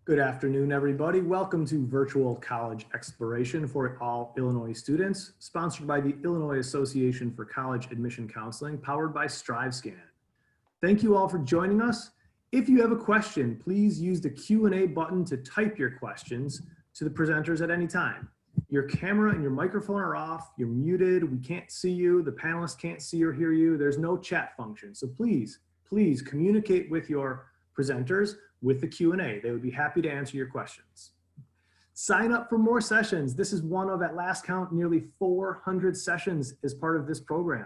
Good afternoon, everybody. Welcome to Virtual College Exploration for all Illinois students, sponsored by the Illinois Association for College Admission Counseling, powered by StriveScan. Thank you all for joining us. If you have a question, please use the Q&A button to type your questions to the presenters at any time. Your camera and your microphone are off, you're muted, we can't see you, the panelists can't see or hear you, there's no chat function. So please communicate with your presenters with the Q&A. They would be happy to answer your questions. Sign up for more sessions. This is one of, at last count, nearly 400 sessions as part of this program.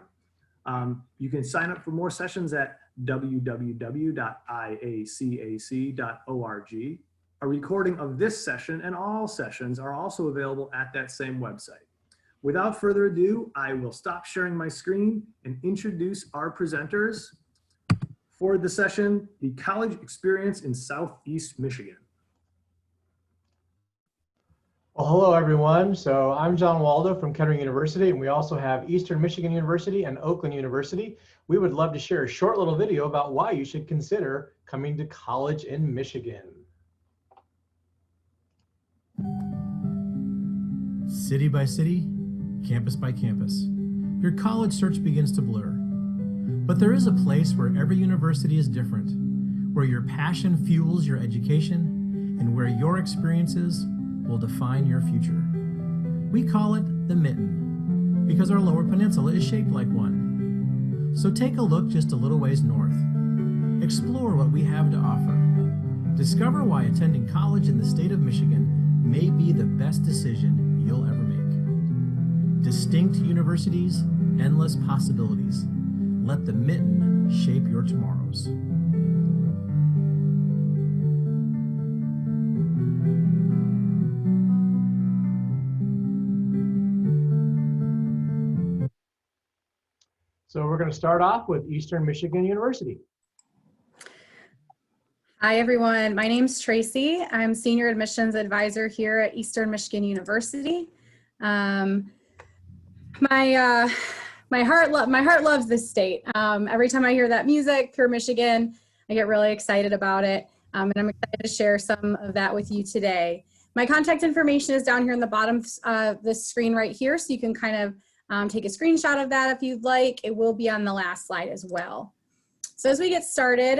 You can sign up for more sessions at www.iacac.org. A recording of this session and all sessions are also available at that same website. Without further ado, I will stop sharing my screen and introduce our presenters for the session, The College Experience in Southeast Michigan. Well, hello everyone. So I'm John Waldo from Kettering University, and we also have Eastern Michigan University and Oakland University. We would love to share a short little video about why you should consider coming to college in Michigan. City by city, campus by campus, your college search begins to blur. But there is a place where every university is different, where your passion fuels your education, and where your experiences will define your future. We call it the Mitten, because our Lower Peninsula is shaped like one. So take a look just a little ways north. Explore what we have to offer. Discover why attending college in the state of Michigan may be the best decision you'll ever make. Distinct universities, endless possibilities. Let the Mitten shape your tomorrows. So we're going to start off with Eastern Michigan University. Hi everyone, my name's Tracy. I'm Senior Admissions Advisor here at Eastern Michigan University. My heart loves this state. Every time I hear that music, Pure Michigan, I get really excited about it. And I'm excited to share some of that with you today. My contact information is down here in the bottom of the screen right here, so you can kind of take a screenshot of that if you'd like. It will be on the last slide as well. So as we get started,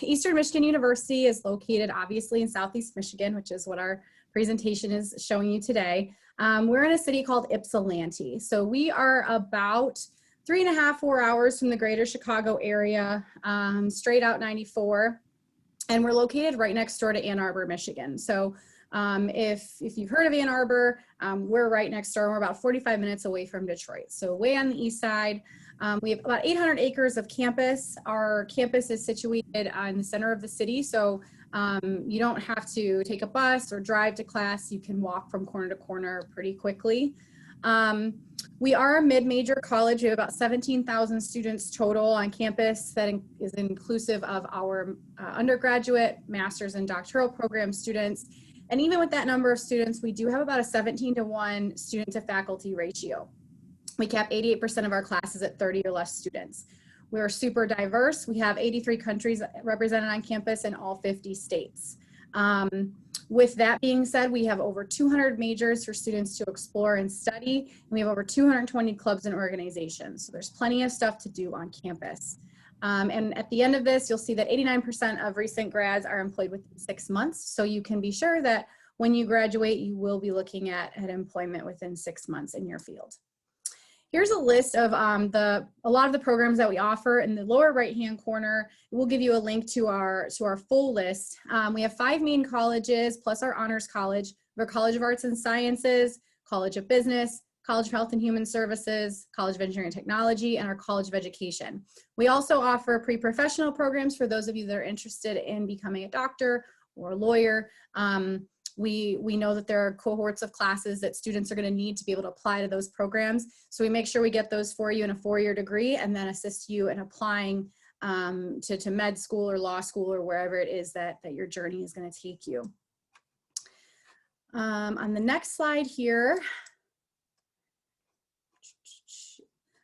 Eastern Michigan University is located obviously in Southeast Michigan, which is what our presentation is showing you today. We're in a city called Ypsilanti. So we are about 3.5–4 hours from the greater Chicago area, straight out 94. And we're located right next door to Ann Arbor, Michigan. So if you've heard of Ann Arbor, we're right next door. We're about 45 minutes away from Detroit. So way on the east side. We have about 800 acres of campus. Our campus is situated in the center of the city. So you don't have to take a bus or drive to class. You can walk from corner to corner pretty quickly. We are a mid-major college. We have about 17,000 students total on campus. That is inclusive of our undergraduate, master's, and doctoral program students. And even with that number of students, we do have about a 17-to-1 student to faculty ratio. We cap 88% of our classes at 30 or less students. We're super diverse. We have 83 countries represented on campus in all 50 states. With that being said, we have over 200 majors for students to explore and study, and we have over 220 clubs and organizations. So there's plenty of stuff to do on campus. And at the end of this, you'll see that 89% of recent grads are employed within 6 months. So you can be sure that when you graduate, you will be looking at employment within 6 months in your field. Here's a list of a lot of the programs that we offer. In the lower right-hand corner, we'll give you a link to our full list. We have 5 main colleges, plus our honors college. We have our College of Arts and Sciences, College of Business, College of Health and Human Services, College of Engineering and Technology, and our College of Education. We also offer pre-professional programs for those of you that are interested in becoming a doctor or a lawyer. We know that there are cohorts of classes that students are going to need to be able to apply to those programs. So we make sure we get those for you in a 4-year degree and then assist you in applying to med school or law school or wherever it is that your journey is going to take you. On the next slide here,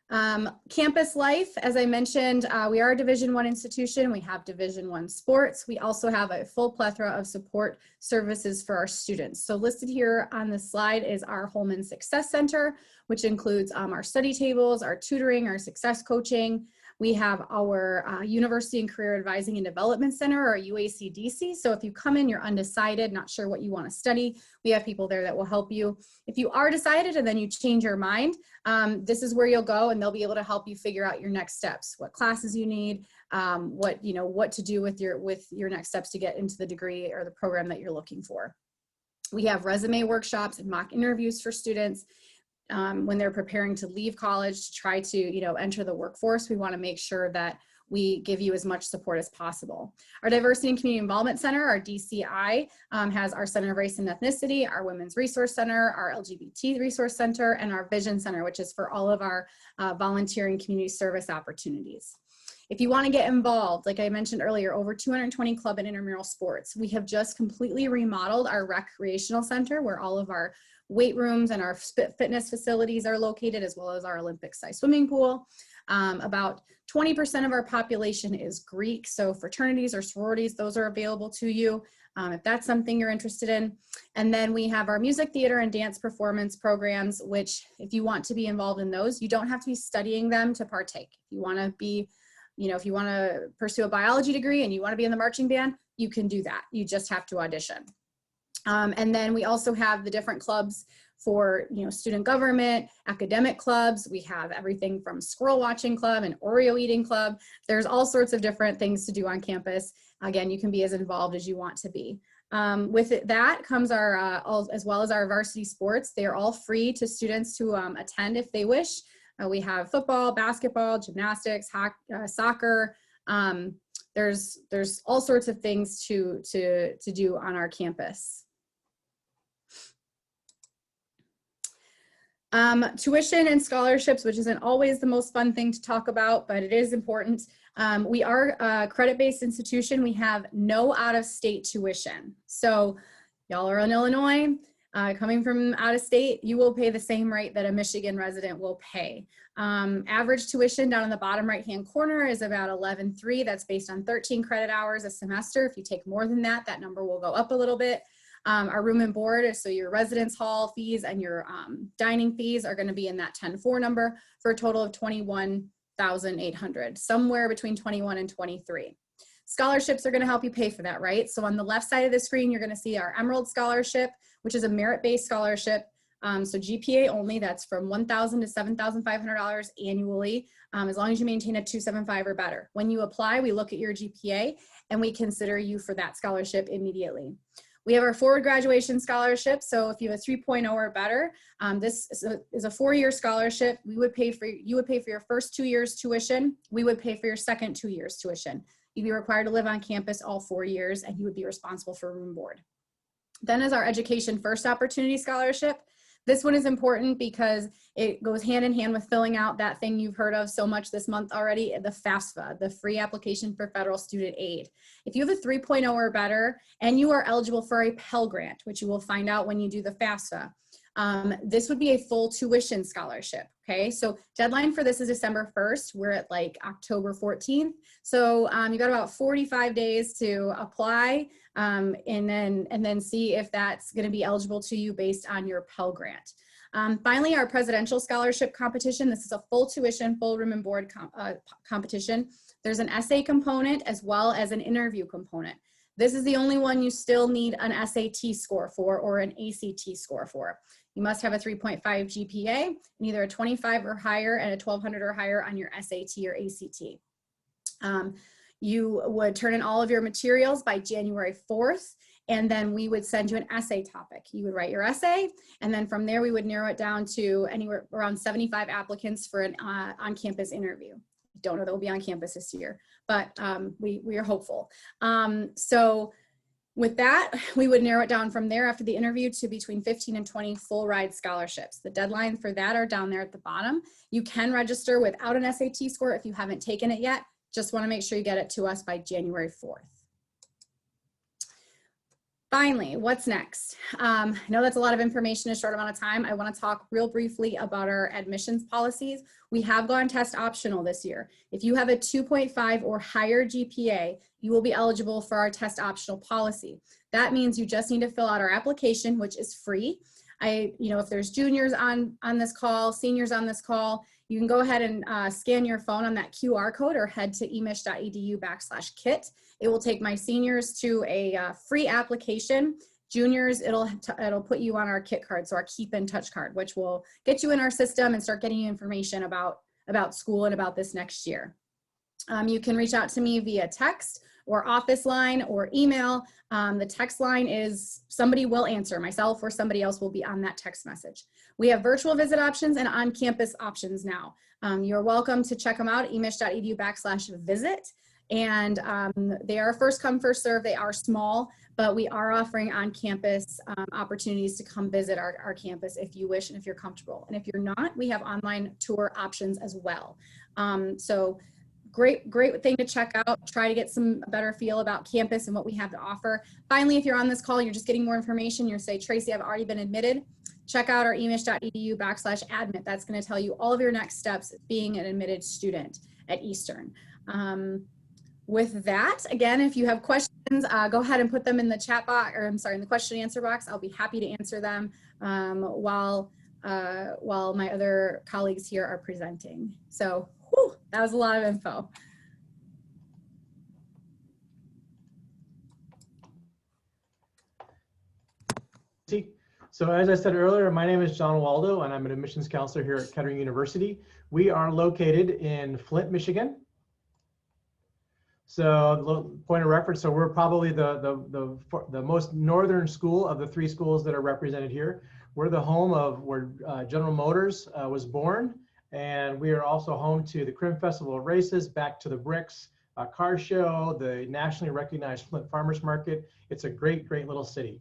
Campus life, as I mentioned, we are a Division I institution. We have Division I sports. We also have a full plethora of support services for our students. So listed here on the slide is our Holman Success Center, which includes our study tables, our tutoring, our success coaching. We have our University and Career Advising and Development Center, or UACDC. So if you come in, you're undecided, not sure what you want to study, we have people there that will help you. If you are decided and then you change your mind, this is where you'll go, and they'll be able to help you figure out your next steps, what classes you need, what to do with your next steps to get into the degree or the program that you're looking for. We have resume workshops and mock interviews for students. When they're preparing to leave college to try to, enter the workforce, we want to make sure that we give you as much support as possible. Our Diversity and Community Involvement Center, our DCI, has our Center of Race and Ethnicity, our Women's Resource Center, our LGBT Resource Center, and our Vision Center, which is for all of our volunteering community service opportunities. If you want to get involved, like I mentioned earlier, over 220 club and intramural sports. We have just completely remodeled our recreational center where all of our weight rooms and our fitness facilities are located, as well as our Olympic-sized swimming pool. About 20% of our population is Greek, so fraternities or sororities, those are available to you if that's something you're interested in. And then we have our music, theater, and dance performance programs, which if you want to be involved in those, you don't have to be studying them to partake. If you want to be, if you want to pursue a biology degree and you want to be in the marching band, you can do that. You just have to audition. And then we also have the different clubs for, student government, academic clubs. We have everything from squirrel watching club and Oreo eating club. There's all sorts of different things to do on campus. Again, you can be as involved as you want to be. That comes our, as well as our varsity sports. They are all free to students to attend if they wish. We have football, basketball, gymnastics, soccer. There's all sorts of things to do on our campus. Tuition and scholarships, which isn't always the most fun thing to talk about, but it is important. We are a credit-based institution. We have no out-of-state tuition. So y'all are in Illinois, coming from out of state, you will pay the same rate that a Michigan resident will pay. Average tuition down in the bottom right-hand corner is about 11.3. That's based on 13 credit hours a semester. If you take more than that, that number will go up a little bit. Our room and board, so your residence hall fees and your dining fees are going to be in that 10.4 number for a total of $21,800, somewhere between 21 and 23. Scholarships are going to help you pay for that, right? So on the left side of the screen, you're going to see our Emerald Scholarship, which is a merit-based scholarship. So GPA only, that's from $1,000 to $7,500 annually, as long as you maintain a 2.75 or better. When you apply, we look at your GPA and we consider you for that scholarship immediately. We have our forward graduation scholarship. So if you have a 3.0 or better, this is a 4-year scholarship. You would pay for your first 2 years tuition. We would pay for your second 2 years tuition. You'd be required to live on campus all 4 years, and you would be responsible for room and board. Then is our Education First Opportunity Scholarship. This one is important because it goes hand in hand with filling out that thing you've heard of so much this month already, the FAFSA, the Free Application for Federal Student Aid. If you have a 3.0 or better and you are eligible for a Pell Grant, which you will find out when you do the FAFSA, this would be a full tuition scholarship, okay? So deadline for this is December 1st. We're at like October 14th. So you got about 45 days to apply and then see if that's gonna be eligible to you based on your Pell Grant. Finally, our Presidential Scholarship Competition. This is a full tuition, full room and board competition. There's an essay component as well as an interview component. This is the only one you still need an SAT score for or an ACT score for. You must have a 3.5 GPA and either a 25 or higher and a 1200 or higher on your SAT or ACT. You would turn in all of your materials by January 4th, and then we would send you an essay topic. You would write your essay, and then from there we would narrow it down to anywhere around 75 applicants for an on-campus interview. Don't know that we'll be on campus this year, but we are hopeful. So with that, we would narrow it down from there after the interview to between 15 and 20 full ride scholarships. The deadline for that are down there at the bottom. You can register without an SAT score if you haven't taken it yet. Just want to make sure you get it to us by January 4th. Finally, what's next? I know that's a lot of information in a short amount of time. I want to talk real briefly about our admissions policies. We have gone test optional this year. If you have a 2.5 or higher GPA, you will be eligible for our test optional policy. That means you just need to fill out our application, which is free. If there's juniors on this call, seniors on this call, you can go ahead and scan your phone on that QR code or head to emich.edu/kit. It will take my seniors to a free application. Juniors, it'll put you on our KIT card, so our Keep in Touch card, which will get you in our system and start getting you information about school and about this next year. You can reach out to me via text or office line or email. The text line is, somebody will answer, myself or somebody else will be on that text message. We have virtual visit options and on-campus options now. You're welcome to check them out at emich.edu/visit. And they are first come, first serve. They are small, but we are offering on-campus opportunities to come visit our campus if you wish and if you're comfortable. And if you're not, we have online tour options as well. So great thing to check out. Try to get some better feel about campus and what we have to offer. Finally, if you're on this call and you're just getting more information, you're say, Tracy, I've already been admitted. Check out our emich.edu/admit. That's going to tell you all of your next steps being an admitted student at Eastern. With that, again, if you have questions, go ahead and put them in the chat box, or I'm sorry, in the question and answer box. I'll be happy to answer them while my other colleagues here are presenting. So, that was a lot of info. So as I said earlier, my name is John Waldo, and I'm an admissions counselor here at Kettering University. We are located in Flint, Michigan. So point of reference, so we're probably the most northern school of the three schools that are represented here. We're the home of where General Motors was born, and we are also home to the Crim Festival of Races, Back to the Bricks car show, the nationally recognized Flint Farmers Market. It's a great little city.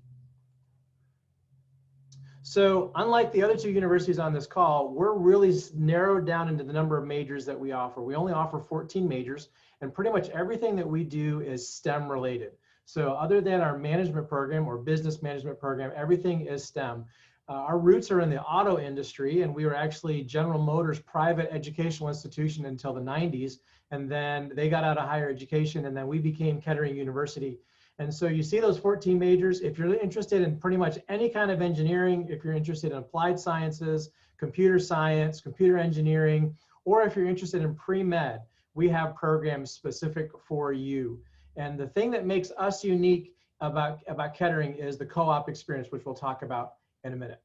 So unlike the other two universities on this call, we're really narrowed down into the number of majors that we offer. We only offer 14 majors, and pretty much everything that we do is STEM related. So other than our management program or business management program, everything is STEM. Our roots are in the auto industry, and we were actually General Motors' private educational institution until the 90s. And then they got out of higher education, and then we became Kettering University. And so you see those 14 majors. If you're interested in pretty much any kind of engineering, if you're interested in applied sciences, computer science, computer engineering, or if you're interested in pre-med, we have programs specific for you. And the thing that makes us unique about Kettering is the co-op experience, which we'll talk about in a minute.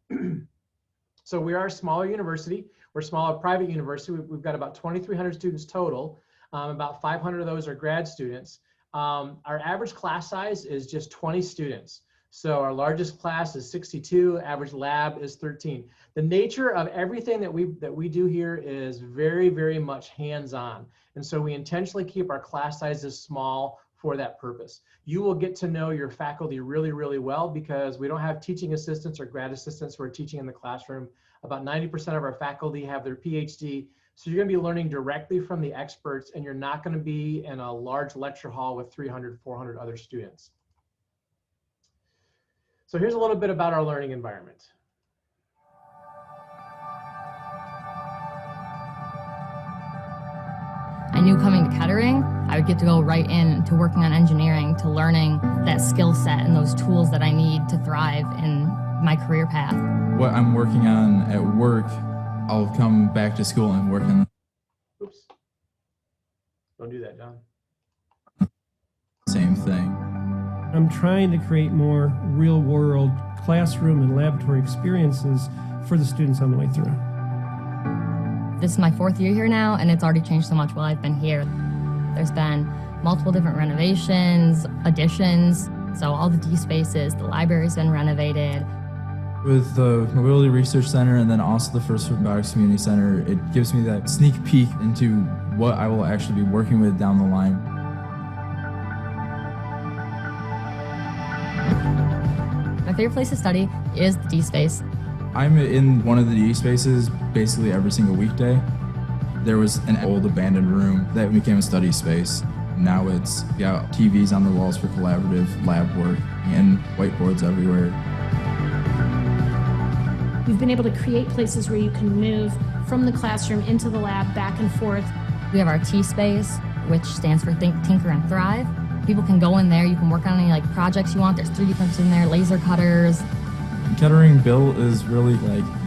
So we are a smaller university. We're a smaller private university. We've got about 2,300 students total. About 500 of those are grad students. Our average class size is just 20 students. So our largest class is 62, average lab is 13. The nature of everything that we do here is very much hands-on. And so we intentionally keep our class sizes small for that purpose. You will get to know your faculty really well because we don't have teaching assistants or grad assistants who are teaching in the classroom. About 90% of our faculty have their PhD. So you're going to be learning directly from the experts, and you're not going to be in a large lecture hall with 300, 400 other students. So here's a little bit about our learning environment. I knew coming to Kettering, I would get to go right into working on engineering, to learning that skill set and those tools that I need to thrive in my career path. What I'm working on at work, I'll come back to school and work on. Oops. Don't do that, John. Same thing. I'm trying to create more real-world classroom and laboratory experiences for the students on the way through. This is my 4th year here now, and it's already changed so much while I've been here. There's been multiple different renovations, additions, so all the D spaces, the library's been renovated. With the Mobility Research Center and then also the First Robotics Community Center, it gives me that sneak peek into what I will actually be working with down the line. My favorite place to study is the D space. I'm in one of the D spaces basically every single weekday. There was an old abandoned room that became a study space. Now it's got TVs on the walls for collaborative lab work and whiteboards everywhere. We've been able to create places where you can move from the classroom into the lab, back and forth. We have our T space, which stands for Think, Tinker, and Thrive. People can go in there, you can work on any projects you want. There's 3D printers in there, laser cutters. Kettering Built is really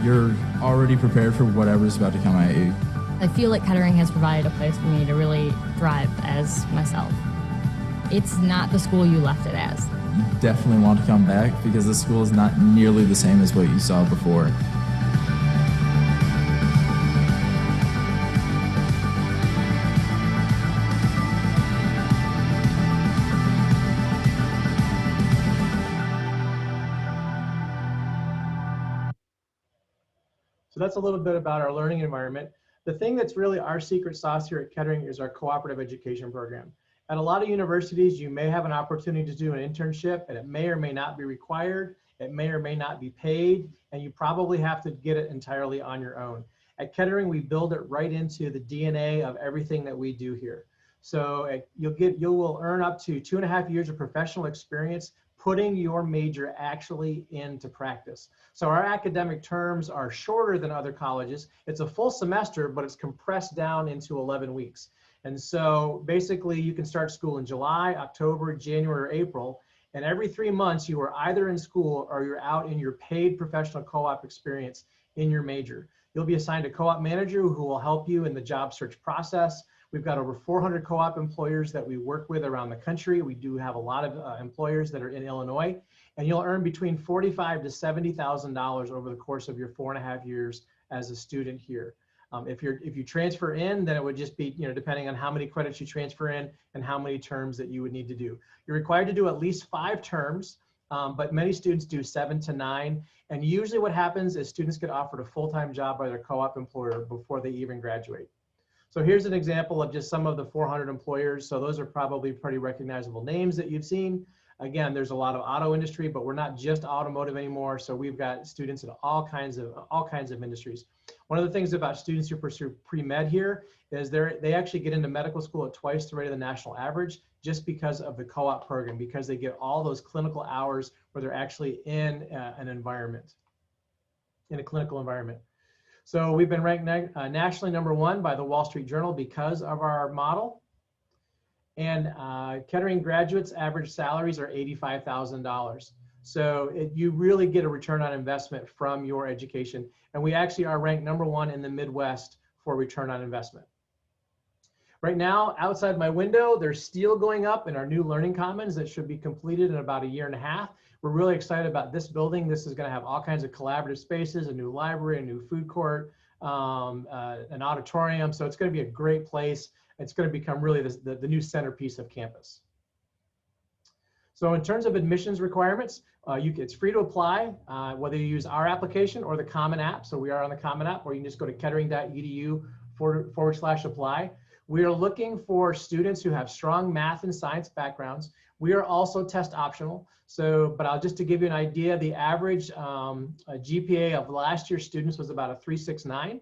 you're already prepared for whatever's about to come at you. I feel like Kettering has provided a place for me to really thrive as myself. It's not the school you left it as. You definitely want to come back because the school is not nearly the same as what you saw before. So that's a little bit about our learning environment. The thing that's really our secret sauce here at Kettering is our cooperative education program. At a lot of universities, you may have an opportunity to do an internship, and it may or may not be required. It may or may not be paid, and you probably have to get it entirely on your own. At Kettering, we build it right into the DNA of everything that we do here. So you will earn up to 2.5 years of professional experience putting your major actually into practice. So our academic terms are shorter than other colleges. It's a full semester, but it's compressed down into 11 weeks. And so basically you can start school in July, October, January, or April, and every 3 months you are either in school or you're out in your paid professional co-op experience in your major. You'll be assigned a co-op manager who will help you in the job search process. We've got over 400 co-op employers that we work with around the country. We do have a lot of employers that are in Illinois, and you'll earn between $45,000 to $70,000 over the course of your 4.5 years as a student here. If you transfer in, then it would just be, depending on how many credits you transfer in and how many terms that you would need to do. You're required to do at least 5 terms, but many students do 7 to 9. And usually what happens is students get offered a full-time job by their co-op employer before they even graduate. So here's an example of just some of the 400 employers. So those are probably pretty recognizable names that you've seen. Again, there's a lot of auto industry, but we're not just automotive anymore. So we've got students in all kinds of industries. One of the things about students who pursue pre-med here is they actually get into medical school at twice the rate of the national average just because of the co-op program, because they get all those clinical hours where they're actually in an environment, in a clinical environment. So we've been ranked nationally #1 by the Wall Street Journal because of our model. And Kettering graduates' average salaries are $85,000. So you really get a return on investment from your education. And we actually are ranked #1 in the Midwest for return on investment. Right now, outside my window, there's steel going up in our new Learning Commons that should be completed in about 1.5 years. We're really excited about this building. This is going to have all kinds of collaborative spaces, a new library, a new food court, an auditorium. So it's going to be a great place. It's going to become really the new centerpiece of campus. So in terms of admissions requirements, it's free to apply, whether you use our application or the Common App. So we are on the Common App, or you can just go to kettering.edu/apply. We are looking for students who have strong math and science backgrounds. We are also test optional. But just to give you an idea, the average GPA of last year's students was about a 3.69.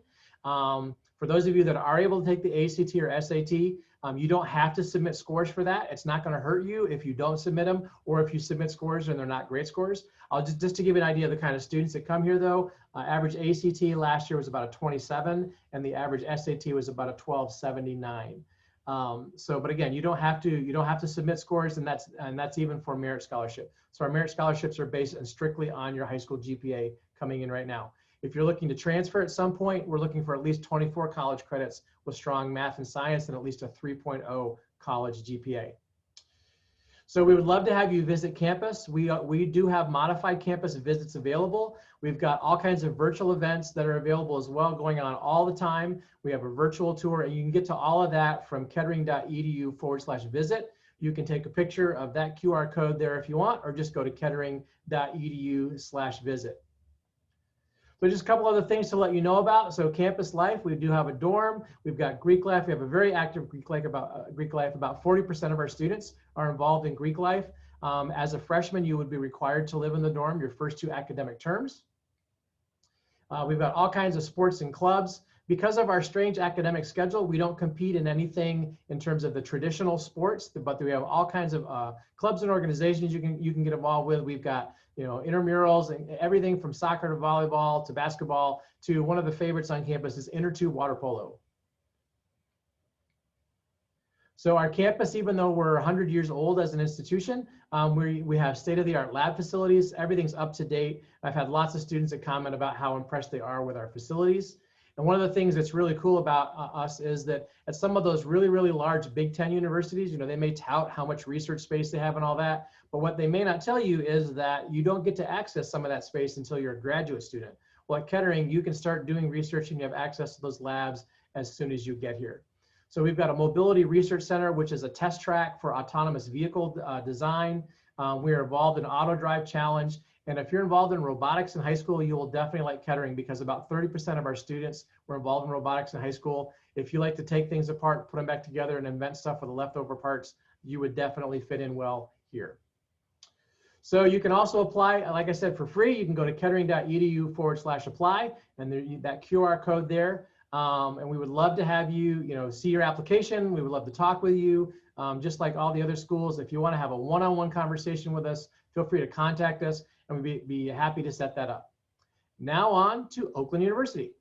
For those of you that are able to take the ACT or SAT, you don't have to submit scores for that. It's not going to hurt you if you don't submit them, or if you submit scores and they're not great scores. Just to give you an idea of the kind of students that come here though, average ACT last year was about a 27, and the average SAT was about a 1279. But again, you don't have to submit scores, and that's even for merit scholarship. So our merit scholarships are based strictly on your high school GPA coming in right now. If you're looking to transfer at some point, we're looking for at least 24 college credits with strong math and science and at least a 3.0 college GPA. So we would love to have you visit campus. We do have modified campus visits available. We've got all kinds of virtual events that are available as well, going on all the time. We have a virtual tour, and you can get to all of that from kettering.edu/visit. You can take a picture of that QR code there if you want, or just go to kettering.edu/visit. So just a couple other things to let you know about. So campus life, we do have a dorm. We've got Greek life. We have a very active Greek life. About 40% of our students are involved in Greek life. As a freshman, you would be required to live in the dorm your first 2 academic terms. We've got all kinds of sports and clubs. Because of our strange academic schedule, we don't compete in anything in terms of the traditional sports, but we have all kinds of clubs and organizations you can get involved with. We've got, you know, intramurals and everything from soccer to volleyball to basketball to one of the favorites on campus is inner tube water polo. So our campus, even though we're 100 years old as an institution, we have state-of-the-art lab facilities. Everything's up to date. I've had lots of students that comment about how impressed they are with our facilities. And one of the things that's really cool about us is that at some of those really, really large Big Ten universities, you know, they may tout how much research space they have and all that, but what they may not tell you is that you don't get to access some of that space until you're a graduate student. Well, at Kettering, you can start doing research and you have access to those labs as soon as you get here. So we've got a mobility research center, which is a test track for autonomous vehicle design. We are involved in Auto Drive Challenge. And if you're involved in robotics in high school, you will definitely like Kettering because about 30% of our students were involved in robotics in high school. If you like to take things apart, put them back together and invent stuff with the leftover parts, you would definitely fit in well here. So you can also apply, like I said, for free. You can go to kettering.edu/apply and that QR code there. And we would love to have you, you know, see your application. We would love to talk with you, just like all the other schools. If you want to have a one-on-one conversation with us, feel free to contact us, and we'd be happy to set that up. Now on to Oakland University.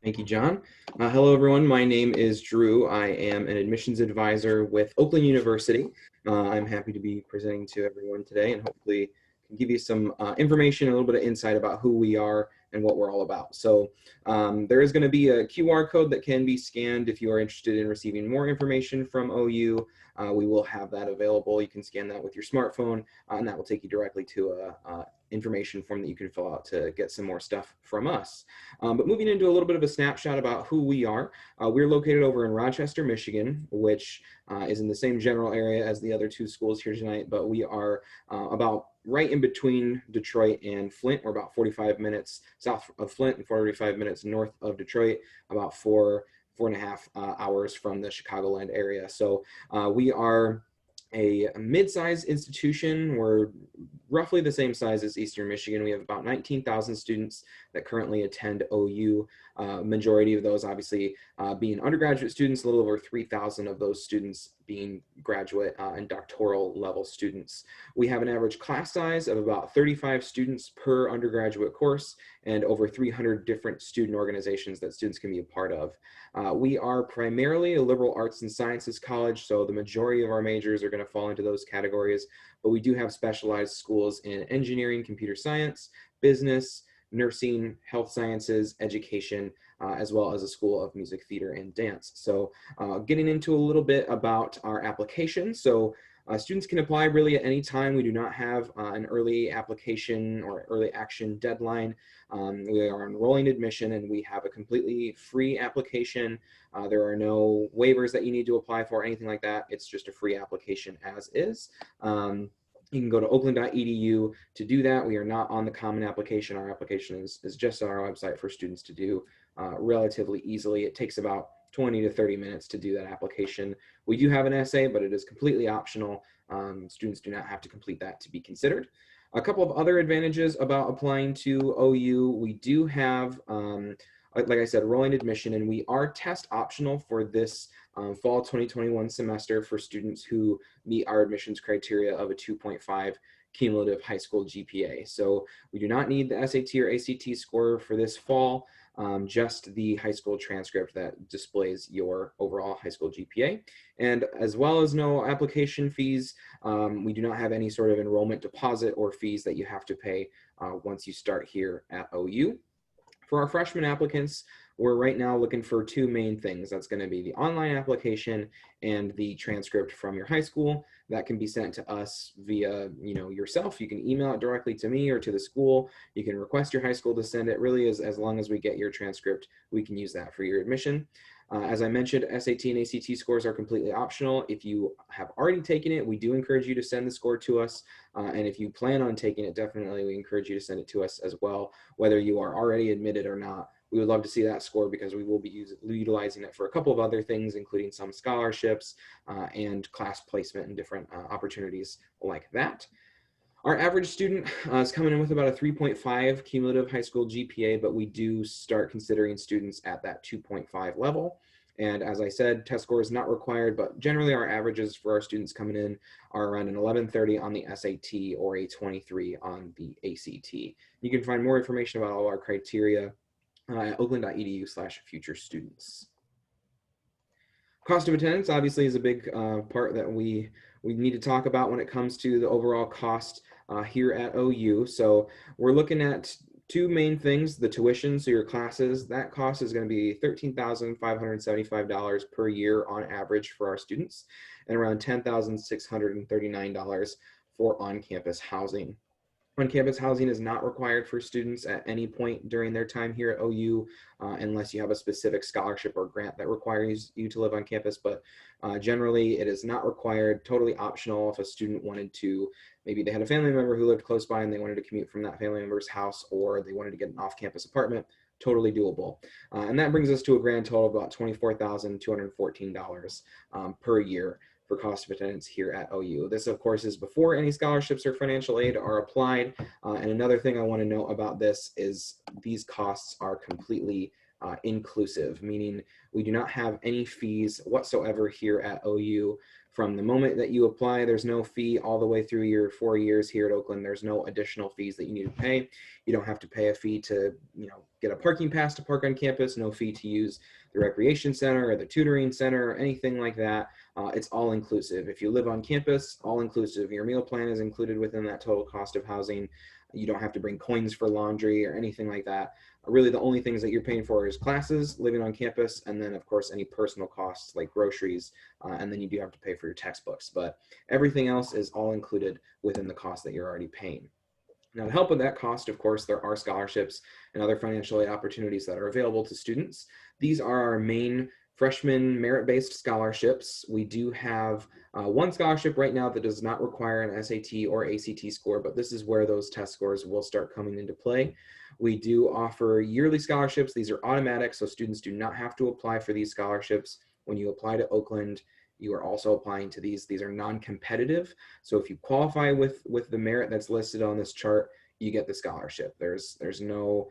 Thank you, John. Hello, everyone. My name is Drew. I am an admissions advisor with Oakland University. I'm happy to be presenting to everyone today and hopefully can give you some information, a little bit of insight about who we are and what we're all about. So there is going to be a QR code that can be scanned if you are interested in receiving more information from OU. We will have that available. You can scan that with your smartphone, and that will take you directly to a information form that you can fill out to get some more stuff from us. But moving into a little bit of a snapshot about who we are, we're located over in Rochester, Michigan, which is in the same general area as the other two schools here tonight, but we are about right in between Detroit and Flint. We're about 45 minutes south of Flint and 45 minutes north of Detroit, about 4.5 hours from the Chicagoland area. So we are a mid-sized institution. We're roughly the same size as Eastern Michigan. We have about 19,000 students that currently attend OU. Majority of those obviously being undergraduate students, a little over 3,000 of those students being graduate and doctoral level students. We have an average class size of about 35 students per undergraduate course and over 300 different student organizations that students can be a part of. We are primarily a liberal arts and sciences college, so the majority of our majors are going to fall into those categories, but we do have specialized schools in engineering, computer science, business, nursing, health sciences, education, as well as a school of music, theater, and dance. So getting into a little bit about our application. So students can apply really at any time. We do not have an early application or early action deadline. We are enrolling admission and we have a completely free application. There are no waivers that you need to apply for, anything like that. It's just a free application as is. You can go to oakland.edu to do that. We are not on the common application. Our application is just on our website for students to do relatively easily. It takes about 20 to 30 minutes to do that application. We do have an essay, but it is completely optional. Students do not have to complete that to be considered. A couple of other advantages about applying to OU. We do have, like I said, rolling admission, and we are test optional for this fall 2021 semester for students who meet our admissions criteria of a 2.5 cumulative high school GPA. So we do not need the SAT or ACT score for this fall, just the high school transcript that displays your overall high school GPA. And as well as no application fees, we do not have any sort of enrollment deposit or fees that you have to pay once you start here at OU. For our freshman applicants, we're right now looking for two main things. That's going to be the online application and the transcript from your high school. That can be sent to us via, yourself. You can email it directly to me or to the school. You can request your high school to send it. Really, as long as we get your transcript, we can use that for your admission. As I mentioned, SAT and ACT scores are completely optional. If you have already taken it, we do encourage you to send the score to us. And if you plan on taking it, definitely we encourage you to send it to us as well, whether you are already admitted or not. We would love to see that score because we will be utilizing it for a couple of other things, including some scholarships and class placement and different opportunities like that. Our average student is coming in with about a 3.5 cumulative high school GPA, but we do start considering students at that 2.5 level. And as I said, test score is not required, but generally our averages for our students coming in are around an 1130 on the SAT or a 23 on the ACT. You can find more information about all our criteria at oakland.edu/future students. Cost of attendance obviously is a big part that we need to talk about when it comes to the overall cost here at OU. So we're looking at two main things: the tuition, so your classes, that cost is going to be $13,575 per year on average for our students, and around $10,639 for on-campus housing. On-campus housing is not required for students at any point during their time here at OU, unless you have a specific scholarship or grant that requires you to live on campus, but generally it is not required, totally optional. If a student wanted to, maybe they had a family member who lived close by and they wanted to commute from that family member's house, or they wanted to get an off-campus apartment, totally doable. And that brings us to a grand total of about $24,214 per year for cost of attendance here at OU. This, of course, is before any scholarships or financial aid are applied. And another thing I want to note about this is these costs are completely inclusive, meaning we do not have any fees whatsoever here at OU. From the moment that you apply, there's no fee all the way through your 4 years here at Oakland. There's no additional fees that you need to pay. You don't have to pay a fee to, get a parking pass to park on campus, no fee to use the recreation center or the tutoring center or anything like that. It's all inclusive. If you live on campus, all inclusive. Your meal plan is included within that total cost of housing. You don't have to bring coins for laundry or anything like that. Really, the only things that you're paying for is classes, living on campus, and then, of course, any personal costs like groceries, and then you do have to pay for your textbooks. But everything else is all included within the cost that you're already paying. Now, to help with that cost, of course, there are scholarships and other financial aid opportunities that are available to students. These are our main freshman merit-based scholarships. We do have one scholarship right now that does not require an SAT or ACT score, but this is where those test scores will start coming into play. We do offer yearly scholarships. These are automatic, so students do not have to apply for these scholarships. When you apply to Oakland, you are also applying to these. These are non-competitive, so if you qualify with the merit that's listed on this chart, you get the scholarship. There's no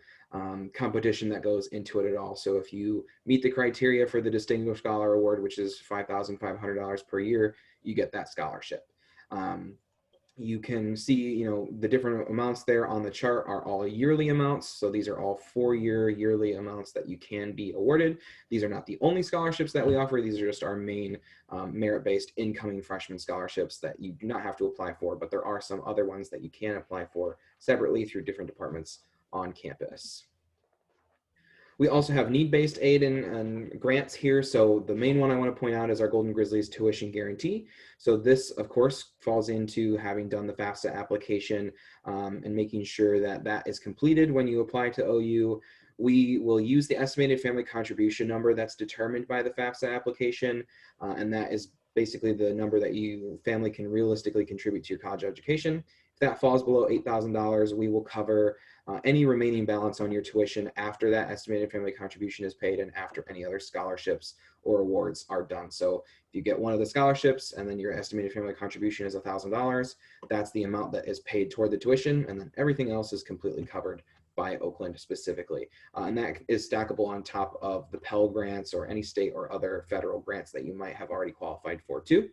competition that goes into it at all. So if you meet the criteria for the Distinguished Scholar Award, which is $5,500 per year, you get that scholarship. You can see, the different amounts there on the chart are all yearly amounts. So these are all 4-year yearly amounts that you can be awarded. These are not the only scholarships that we offer. These are just our main merit-based incoming freshman scholarships that you do not have to apply for, but there are some other ones that you can apply for separately through different departments on campus. We also have need-based aid and grants here. So the main one I want to point out is our Golden Grizzlies tuition guarantee. So this, of course, falls into having done the FAFSA application and making sure that that is completed when you apply to OU. We will use the estimated family contribution number that's determined by the FAFSA application, and that is basically the number that you family can realistically contribute to your college education. If that falls below $8,000, we will cover any remaining balance on your tuition after that estimated family contribution is paid and after any other scholarships or awards are done. So if you get one of the scholarships and then your estimated family contribution is $1,000, that's the amount that is paid toward the tuition, and then everything else is completely covered by Oakland specifically. And that is stackable on top of the Pell grants or any state or other federal grants that you might have already qualified for too.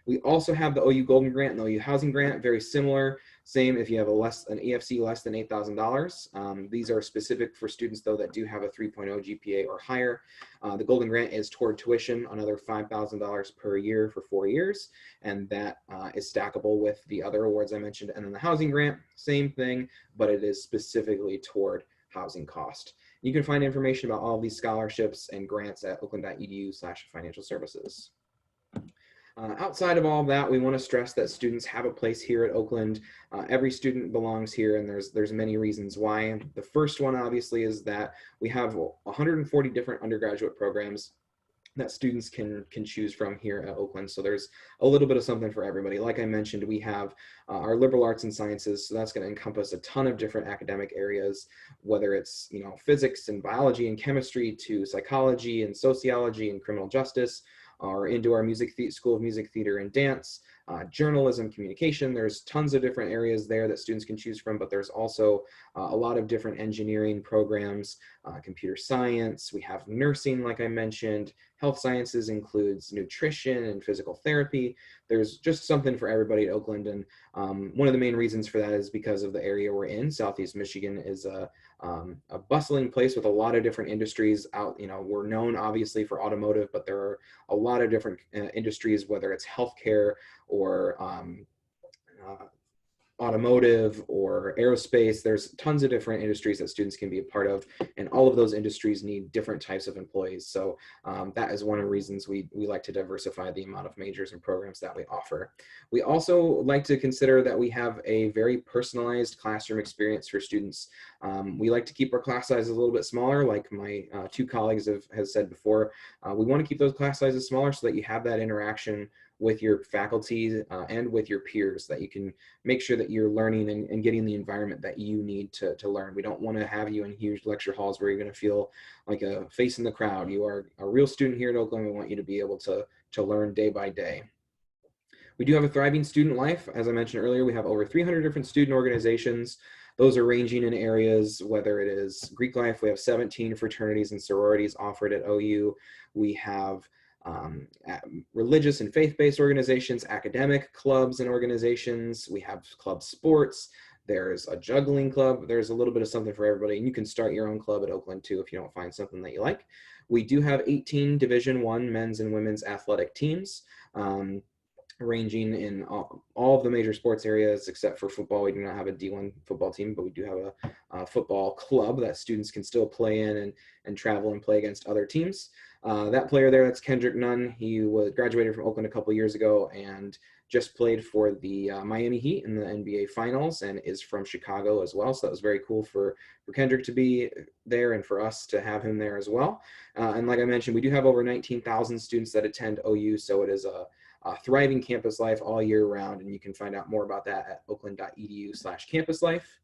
We also have the OU Golden Grant and the OU Housing Grant, very similar. Same if you have an EFC less than $8,000. These are specific for students, though, that do have a 3.0 GPA or higher. The Golden Grant is toward tuition, another $5,000 per year for 4 years, and that is stackable with the other awards I mentioned. And then the Housing Grant, same thing, but it is specifically toward housing cost. You can find information about all of these scholarships and grants at oakland.edu/financial services. Outside of all of that, we want to stress that students have a place here at Oakland. Every student belongs here, and there's many reasons why. The first one, obviously, is that we have 140 different undergraduate programs that students can choose from here at Oakland. So there's a little bit of something for everybody. Like I mentioned, we have our liberal arts and sciences, so that's going to encompass a ton of different academic areas, whether it's physics and biology and chemistry to psychology and sociology and criminal justice, or into our School of Music, Theater, and Dance. journalism, communication. There's tons of different areas there that students can choose from, but there's also a lot of different engineering programs, computer science. We have nursing, like I mentioned. Health sciences includes nutrition and physical therapy. There's just something for everybody at Oakland, and one of the main reasons for that is because of the area we're in. Southeast Michigan is a bustling place with a lot of different industries out. We're known obviously for automotive, but there are a lot of different industries, whether it's healthcare or automotive or aerospace. There's tons of different industries that students can be a part of, and all of those industries need different types of employees. So that is one of the reasons we like to diversify the amount of majors and programs that we offer. We also like to consider that we have a very personalized classroom experience for students. We like to keep our class sizes a little bit smaller, like my two colleagues have said before. We want to keep those class sizes smaller so that you have that interaction with your faculty and with your peers, that you can make sure that you're learning and getting the environment that you need to learn. We don't want to have you in huge lecture halls where you're going to feel like a face in the crowd. You are a real student here at Oakland. We want you to be able to learn day by day. We do have a thriving student life. As I mentioned earlier, we have over 300 different student organizations. Those are ranging in areas, whether it is Greek life. We have 17 fraternities and sororities offered at OU. We have religious and faith-based organizations, academic clubs and organizations. We have club sports. There's a juggling club. There's a little bit of something for everybody. And you can start your own club at Oakland too if you don't find something that you like. We do have 18 Division I men's and women's athletic teams, ranging in all of the major sports areas except for football. We do not have a D1 football team, but we do have a football club that students can still play in and travel and play against other teams. That player there, that's Kendrick Nunn. He graduated from Oakland a couple years ago and just played for the Miami Heat in the NBA Finals, and is from Chicago as well. So that was very cool for Kendrick to be there and for us to have him there as well. And like I mentioned, we do have over 19,000 students that attend OU, so it is a thriving campus life all year round, and you can find out more about that at oakland.edu/campuslife.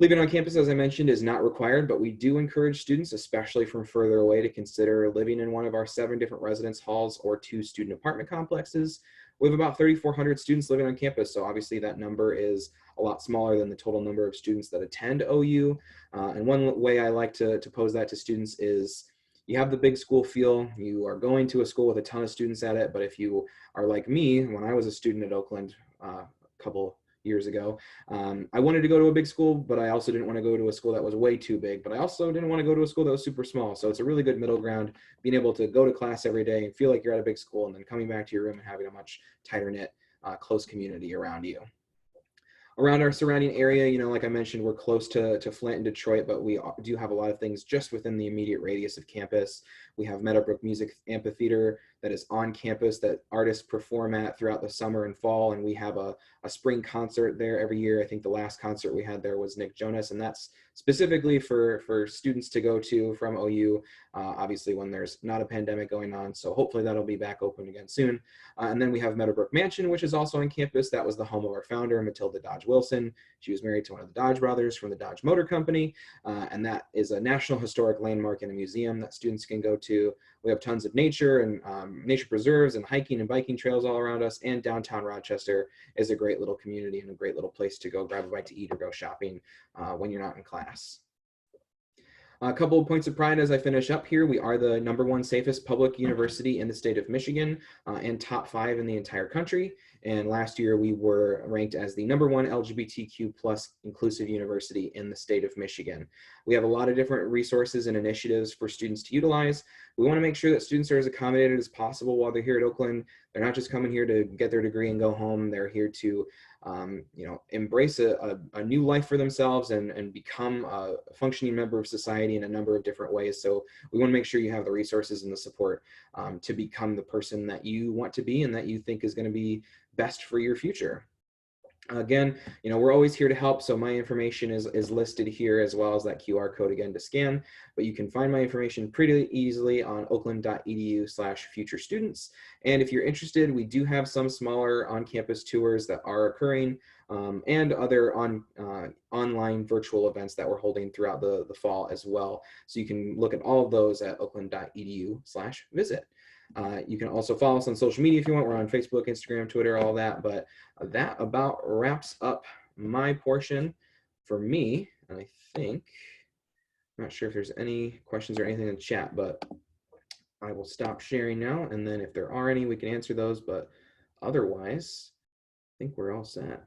Living on campus, as I mentioned, is not required, but we do encourage students, especially from further away, to consider living in one of our 7 different residence halls or 2 student apartment complexes. We have about 3,400 students living on campus, so obviously that number is a lot smaller than the total number of students that attend OU. And one way I like to pose that to students is, you have the big school feel. You are going to a school with a ton of students at it, but if you are like me, when I was a student at Oakland a couple years ago, I wanted to go to a big school, but I also didn't want to go to a school that was way too big, but I also didn't want to go to a school that was super small. So it's a really good middle ground, being able to go to class every day and feel like you're at a big school, and then coming back to your room and having a much tighter knit, close community around you. Around our surrounding area, like I mentioned, we're close to Flint and Detroit, but we do have a lot of things just within the immediate radius of campus. We have Meadowbrook Music Amphitheater that is on campus that artists perform at throughout the summer and fall, and we have a spring concert there every year. I think the last concert we had there was Nick Jonas, and that's specifically for students to go to from OU, obviously when there's not a pandemic going on, so hopefully that'll be back open again soon. And then we have Meadowbrook Mansion, which is also on campus. That was the home of our founder, Matilda Dodge Wilson. She was married to one of the Dodge brothers from the Dodge Motor Company, and that is a National Historic Landmark and a museum that students can go to. We have tons of nature and nature preserves and hiking and biking trails all around us, and downtown Rochester is a great little community and a great little place to go grab a bite to eat or go shopping when you're not in class. A couple of points of pride as I finish up here. We are the #1 safest public university in the state of Michigan and top 5 in the entire country. And last year we were ranked as the #1 LGBTQ+ inclusive university in the state of Michigan. We have a lot of different resources and initiatives for students to utilize. We want to make sure that students are as accommodated as possible while they're here at Oakland. They're not just coming here to get their degree and go home. They're here to embrace a new life for themselves and become a functioning member of society in a number of different ways. So we want to make sure you have the resources and the support to become the person that you want to be and that you think is going to be best for your future. Again, we're always here to help, so my information is listed here, as well as that QR code again to scan, but you can find my information pretty easily on oakland.edu/future students. And if you're interested, we do have some smaller on-campus tours that are occurring and other online virtual events that we're holding throughout the fall as well. So you can look at all of those at oakland.edu/visit. You can also follow us on social media if you want. We're on Facebook, Instagram, Twitter, all that. But that about wraps up my portion for me. And I think, I'm not sure if there's any questions or anything in the chat, but I will stop sharing now. And then if there are any, we can answer those. But otherwise, I think we're all set.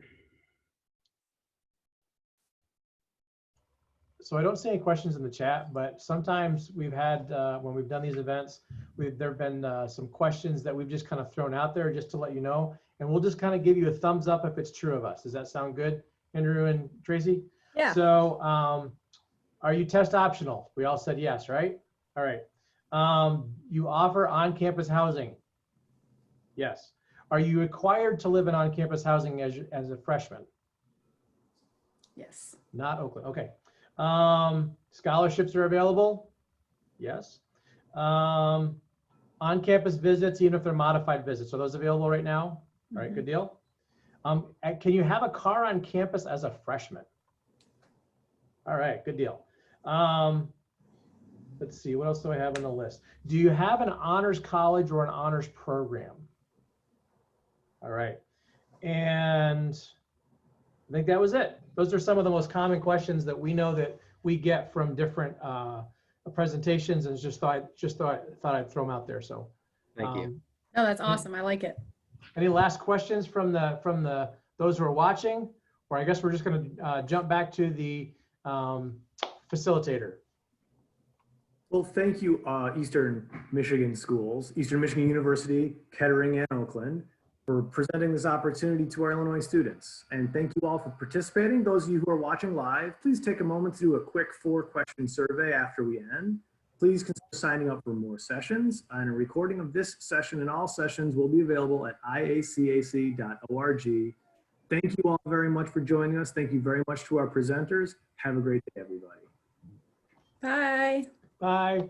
So I don't see any questions in the chat, but sometimes we've had, when we've done these events, there have been some questions that we've just kind of thrown out there just to let you know. And we'll just kind of give you a thumbs up if it's true of us. Does that sound good, Andrew and Tracy? Yeah. So are you test optional? We all said yes, right? All right. You offer on-campus housing? Yes. Are you required to live in on-campus housing as a freshman? Yes. Not Oakland, okay. Scholarships are available? Yes. On-campus visits, even if they're modified visits, are those available right now? All right, good deal. Can you have a car on campus as a freshman? All right, good deal. Let's see, what else do I have on the list? Do you have an honors college or an honors program? All right, and I think that was it. Those are some of the most common questions that we know that we get from different presentations, and just thought I'd throw them out there. So, thank you. No, that's awesome. I like it. Any last questions from those who are watching, or I guess we're just going to jump back to the facilitator. Well, thank you, Eastern Michigan schools, Eastern Michigan University, Kettering, and Oakland, for presenting this opportunity to our Illinois students. And thank you all for participating. Those of you who are watching live, please take a moment to do a quick 4-question survey after we end. Please consider signing up for more sessions, and a recording of this session and all sessions will be available at iacac.org. Thank you all very much for joining us. Thank you very much to our presenters. Have a great day, everybody. Bye. Bye.